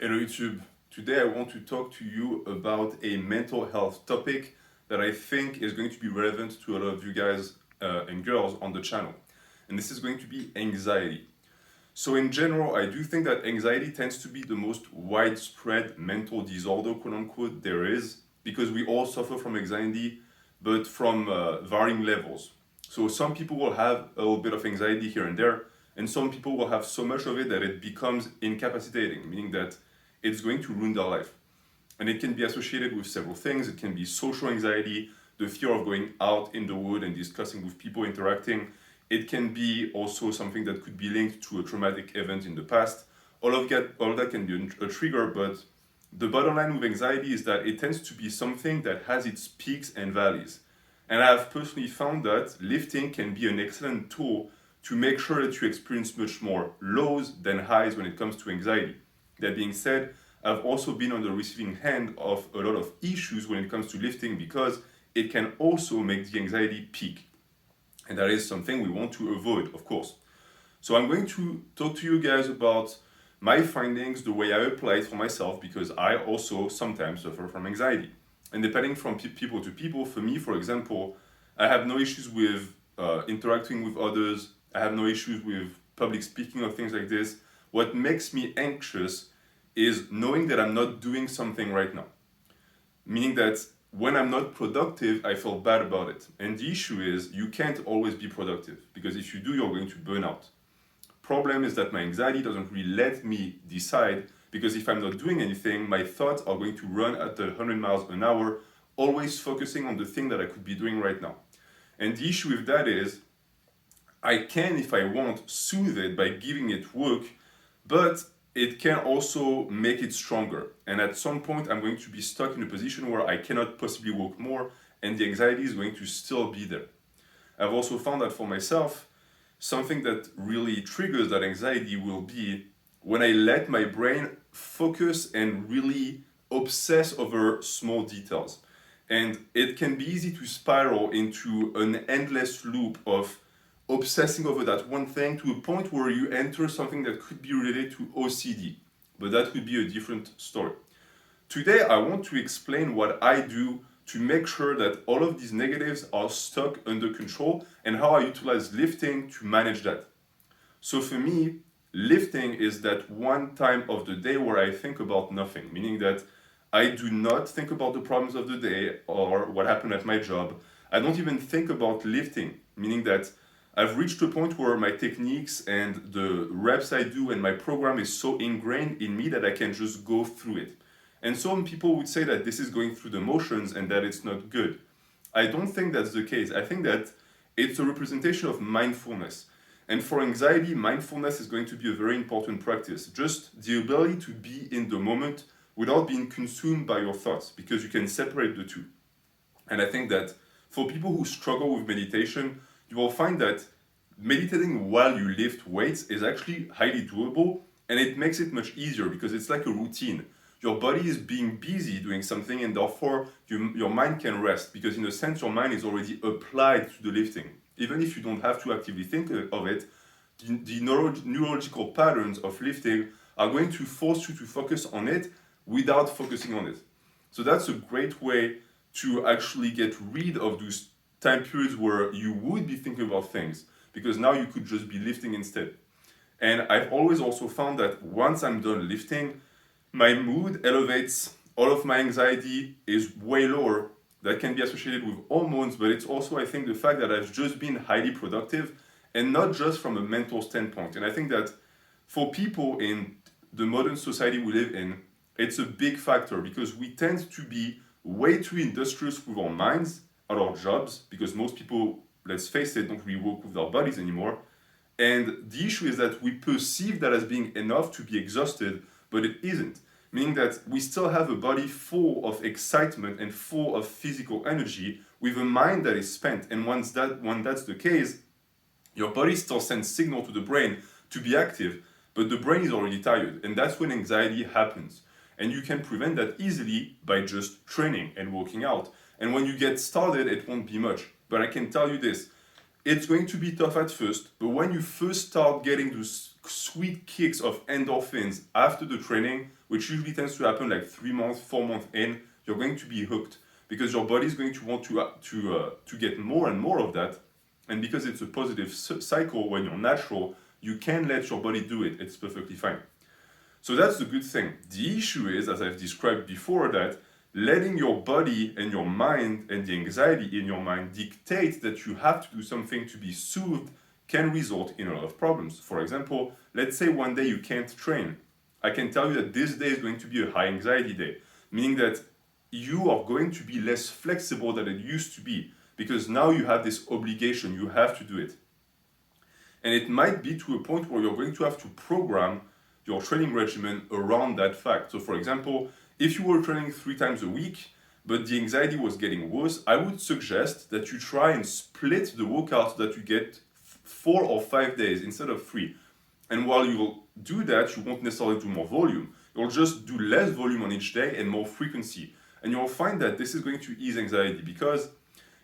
Hello YouTube. Today I want to talk to you about a mental health topic that I think is going to be relevant to a lot of you guys and girls on the channel. And this is going to be anxiety. So in general, I do think that anxiety tends to be the most widespread mental disorder, quote unquote, there is, because we all suffer from anxiety, but from varying levels. So some people will have a little bit of anxiety here and there, and some people will have so much of it that it becomes incapacitating, meaning that it's going to ruin their life. And it can be associated with several things. It can be social anxiety, the fear of going out in the wood and discussing with people, interacting. It can be also something that could be linked to a traumatic event in the past. All of that can be a trigger, but the bottom line with anxiety is that it tends to be something that has its peaks and valleys. And I've personally found that lifting can be an excellent tool to make sure that you experience much more lows than highs when it comes to anxiety. That being said, I've also been on the receiving end of a lot of issues when it comes to lifting because it can also make the anxiety peak. And that is something we want to avoid, of course. So I'm going to talk to you guys about my findings, the way I apply it for myself, because I also sometimes suffer from anxiety. And depending from people to people, for me, for example, I have no issues with interacting with others. I have no issues with public speaking or things like this. What makes me anxious is knowing that I'm not doing something right now. Meaning that when I'm not productive, I feel bad about it. And the issue is you can't always be productive because if you do, you're going to burn out. Problem is that my anxiety doesn't really let me decide because if I'm not doing anything, my thoughts are going to run at 100 miles an hour, always focusing on the thing that I could be doing right now. And the issue with that is I can, if I want, soothe it by giving it work, but it can also make it stronger. And at some point, I'm going to be stuck in a position where I cannot possibly work more, and the anxiety is going to still be there. I've also found that for myself, something that really triggers that anxiety will be when I let my brain focus and really obsess over small details. And it can be easy to spiral into an endless loop of obsessing over that one thing to a point where you enter something that could be related to OCD. But that would be a different story. Today, I want to explain what I do to make sure that all of these negatives are stuck under control and how I utilize lifting to manage that. So for me, lifting is that one time of the day where I think about nothing, meaning that I do not think about the problems of the day or what happened at my job. I don't even think about lifting, meaning that I've reached a point where my techniques and the reps I do and my program is so ingrained in me that I can just go through it. And some people would say that this is going through the motions and that it's not good. I don't think that's the case. I think that it's a representation of mindfulness. And for anxiety, mindfulness is going to be a very important practice. Just the ability to be in the moment without being consumed by your thoughts, because you can separate the two. And I think that for people who struggle with meditation, you will find that meditating while you lift weights is actually highly doable, and it makes it much easier because it's like a routine. Your body is being busy doing something, and therefore your mind can rest because in a sense your mind is already applied to the lifting. Even if you don't have to actively think of it, the neurological patterns of lifting are going to force you to focus on it without focusing on it. So that's a great way to actually get rid of those time periods where you would be thinking about things, because now you could just be lifting instead. And I've always also found that once I'm done lifting, my mood elevates, all of my anxiety is way lower. That can be associated with hormones, but it's also, I think, the fact that I've just been highly productive and not just from a mental standpoint. And I think that for people in the modern society we live in, it's a big factor because we tend to be way too industrious with our minds at our jobs because most people, let's face it, don't really work with our bodies anymore. And the issue is that we perceive that as being enough to be exhausted, but it isn't. Meaning that we still have a body full of excitement and full of physical energy with a mind that is spent. And when that's the case, your body still sends signal to the brain to be active, but the brain is already tired. And that's when anxiety happens. And you can prevent that easily by just training and working out. And when you get started, it won't be much. But I can tell you this, it's going to be tough at first, but when you first start getting those sweet kicks of endorphins after the training, which usually tends to happen like 3 months, 4 months in, you're going to be hooked because your body is going to want to get more and more of that. And because it's a positive cycle, when you're natural, you can let your body do it. It's perfectly fine. So that's the good thing. The issue is, as I've described before, that letting your body and your mind and the anxiety in your mind dictate that you have to do something to be soothed can result in a lot of problems. For example, let's say one day you can't train. I can tell you that this day is going to be a high anxiety day, meaning that you are going to be less flexible than it used to be because now you have this obligation, you have to do it. And it might be to a point where you're going to have to program your training regimen around that fact. So for example, if you were training 3 times a week, but the anxiety was getting worse, I would suggest that you try and split the workout so that you get 4 or 5 days instead of 3. And while you'll do that, you won't necessarily do more volume. You'll just do less volume on each day and more frequency. And you'll find that this is going to ease anxiety because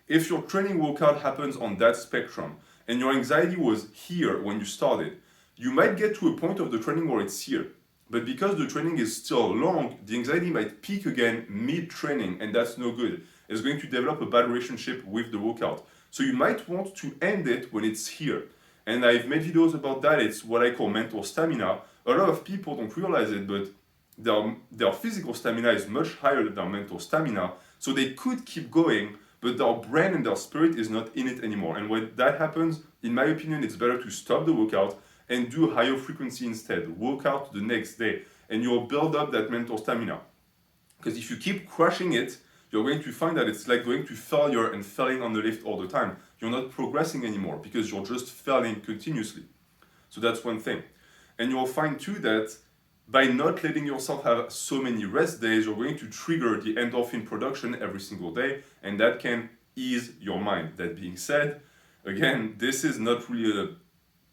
if your training workout happens on that spectrum and your anxiety was here when you started, you might get to a point of the training where it's here. But because the training is still long, the anxiety might peak again mid-training, and that's no good. It's going to develop a bad relationship with the workout. So you might want to end it when it's here. And I've made videos about that. It's what I call mental stamina. A lot of people don't realize it, but their physical stamina is much higher than their mental stamina. So they could keep going, but their brain and their spirit is not in it anymore. And when that happens, in my opinion, it's better to stop the workout and do a higher frequency instead. Work out the next day, and you'll build up that mental stamina. Because if you keep crushing it, you're going to find that it's like going to failure and failing on the lift all the time. You're not progressing anymore because you're just failing continuously. So that's one thing. And you'll find too that by not letting yourself have so many rest days, you're going to trigger the endorphin production every single day, and that can ease your mind. That being said, again, this is not really a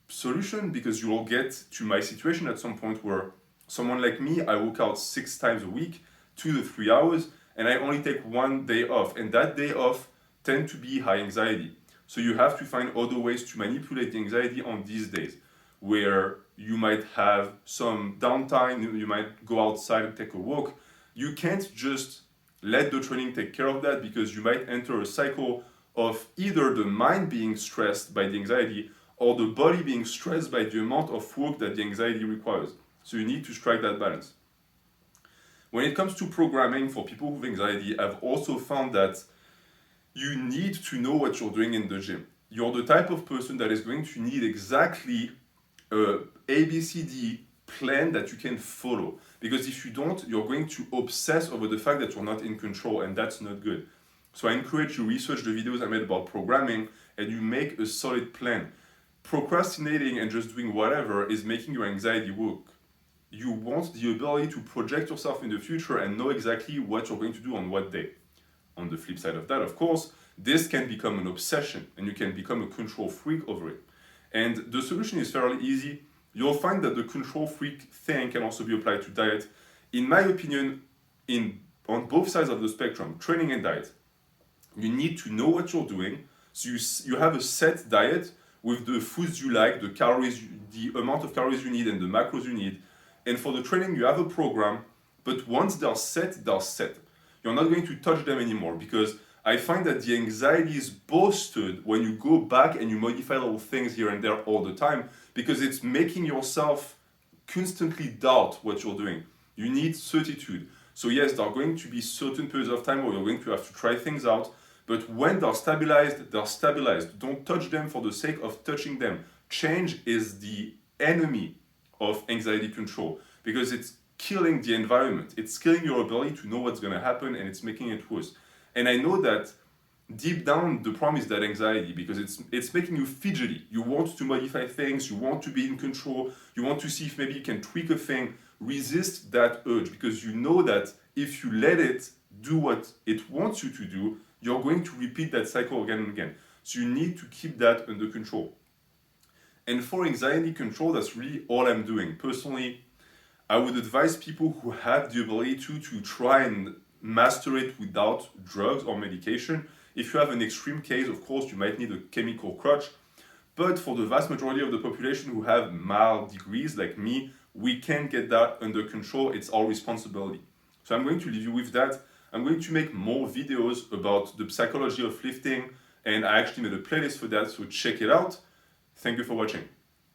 solution because you will get to my situation at some point where someone like me, I work out 6 times a week, 2 to 3 hours, and I only take 1 day off, and that day off tend to be high anxiety. So you have to find other ways to manipulate the anxiety on these days where you might have some downtime, you might go outside and take a walk. You can't just let the training take care of that because you might enter a cycle of either the mind being stressed by the anxiety or the body being stressed by the amount of work that the anxiety requires. So you need to strike that balance. When it comes to programming for people with anxiety, I've also found that you need to know what you're doing in the gym. You're the type of person that is going to need exactly a ABCD plan that you can follow. Because if you don't, you're going to obsess over the fact that you're not in control, and that's not good. So I encourage you to research the videos I made about programming and you make a solid plan. Procrastinating and just doing whatever is making your anxiety work. You want the ability to project yourself in the future and know exactly what you're going to do on what day. On the flip side of that, of course, this can become an obsession and you can become a control freak over it. And the solution is fairly easy. You'll find that the control freak thing can also be applied to diet. In my opinion, on both sides of the spectrum, training and diet, you need to know what you're doing. So you have a set diet with the foods you like, the calories, the amount of calories you need and the macros you need. And for the training, you have a program, but once they're set, they're set. You're not going to touch them anymore because I find that the anxiety is boosted when you go back and you modify little things here and there all the time because it's making yourself constantly doubt what you're doing. You need certitude. So yes, there are going to be certain periods of time where you're going to have to try things out, but when they're stabilized, they're stabilized. Don't touch them for the sake of touching them. Change is the enemy of anxiety control because it's killing the environment. It's killing your ability to know what's going to happen and it's making it worse. And I know that deep down the problem is that anxiety because it's making you fidgety. You want to modify things, you want to be in control, you want to see if maybe you can tweak a thing. Resist that urge because you know that if you let it do what it wants you to do, you're going to repeat that cycle again and again. So you need to keep that under control. And for anxiety control, that's really all I'm doing. Personally, I would advise people who have the ability to try and master it without drugs or medication. If you have an extreme case, of course, you might need a chemical crutch. But for the vast majority of the population who have mild degrees like me, we can get that under control. It's our responsibility. So I'm going to leave you with that. I'm going to make more videos about the psychology of lifting, and I actually made a playlist for that, so check it out. Thank you for watching.